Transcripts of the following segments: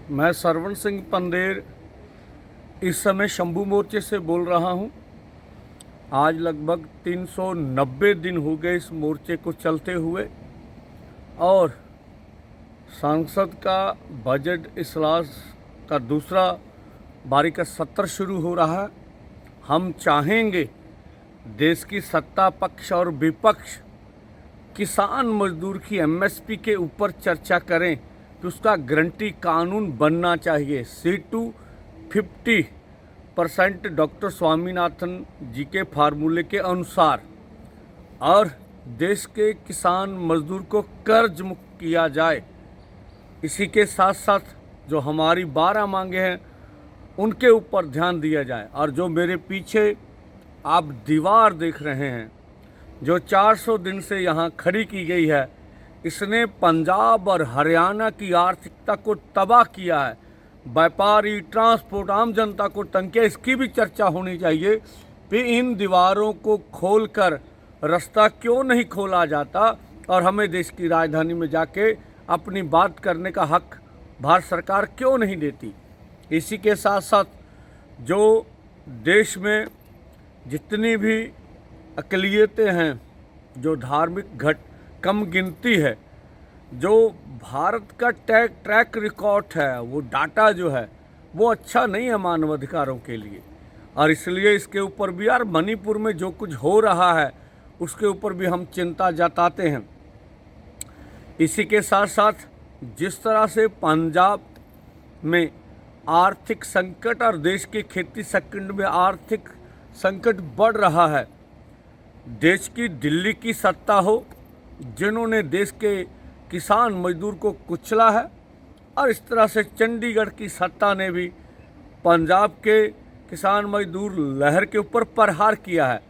मैं सरवण सिंह पंदेर इस समय शंभू मोर्चे से बोल रहा हूं। आज लगभग 390 दिन हो गए इस मोर्चे को चलते हुए और संसद का बजट इजलास का दूसरा बारी का सत्र शुरू हो रहा है। हम चाहेंगे देश की सत्ता पक्ष और विपक्ष किसान मजदूर की एमएसपी के ऊपर चर्चा करें कि उसका गारंटी कानून बनना चाहिए। C250% डॉक्टर स्वामीनाथन जी के फार्मूले के अनुसार और देश के किसान मजदूर को कर्ज मुक्त किया जाए। इसी के साथ साथ जो हमारी 12 मांगे हैं उनके ऊपर ध्यान दिया जाए। और जो मेरे पीछे आप दीवार देख रहे हैं जो 400 दिन से यहाँ खड़ी की गई है, इसने पंजाब और हरियाणा की आर्थिकता को तबाह किया है। व्यापारी, ट्रांसपोर्ट, आम जनता को तंग किया। इसकी भी चर्चा होनी चाहिए कि इन दीवारों को खोलकर रास्ता क्यों नहीं खोला जाता और हमें देश की राजधानी में जाके अपनी बात करने का हक भारत सरकार क्यों नहीं देती। इसी के साथ साथ जो देश में जितनी भी अक़लियतें हैं, जो धार्मिक कम गिनती है, जो भारत का ट्रैक रिकॉर्ड है, वो डाटा जो है वो अच्छा नहीं है मानवाधिकारों के लिए। और इसलिए इसके ऊपर भी यार मणिपुर में जो कुछ हो रहा है उसके ऊपर भी हम चिंता जताते हैं। इसी के साथ साथ जिस तरह से पंजाब में आर्थिक संकट और देश के खेती सेक्टर में आर्थिक संकट बढ़ रहा है, देश की दिल्ली की सत्ता हो जिन्होंने देश के किसान मजदूर को कुचला है, और इस तरह से चंडीगढ़ की सत्ता ने भी पंजाब के किसान मजदूर लहर के ऊपर प्रहार किया है।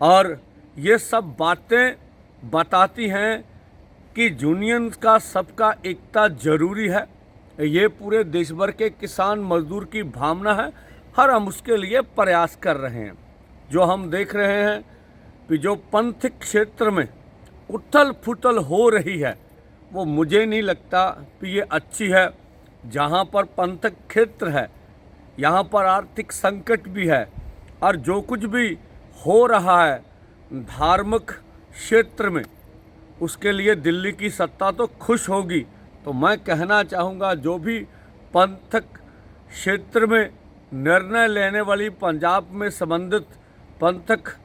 और ये सब बातें बताती हैं कि यूनियन का सबका एकता जरूरी है। ये पूरे देश भर के किसान मजदूर की भावना है और हम उसके लिए प्रयास कर रहे हैं। जो हम देख रहे हैं कि जो पंथिक क्षेत्र में उथल फुथल हो रही है वो मुझे नहीं लगता कि ये अच्छी है। जहाँ पर पंथक क्षेत्र है यहाँ पर आर्थिक संकट भी है, और जो कुछ भी हो रहा है धार्मिक क्षेत्र में उसके लिए दिल्ली की सत्ता तो खुश होगी। तो मैं कहना चाहूँगा जो भी पंथक क्षेत्र में निर्णय लेने वाली पंजाब में संबंधित पंथक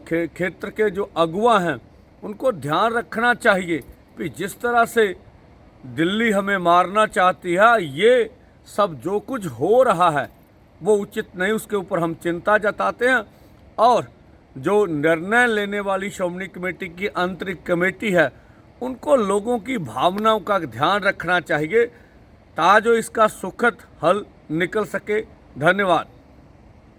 क्षेत्र के जो अगुवा हैं उनको ध्यान रखना चाहिए कि जिस तरह से दिल्ली हमें मारना चाहती है, ये सब जो कुछ हो रहा है वो उचित नहीं। उसके ऊपर हम चिंता जताते हैं। और जो निर्णय लेने वाली श्रोमणी कमेटी की आंतरिक कमेटी है उनको लोगों की भावनाओं का ध्यान रखना चाहिए ताकि इसका सुखद हल निकल सके। धन्यवाद।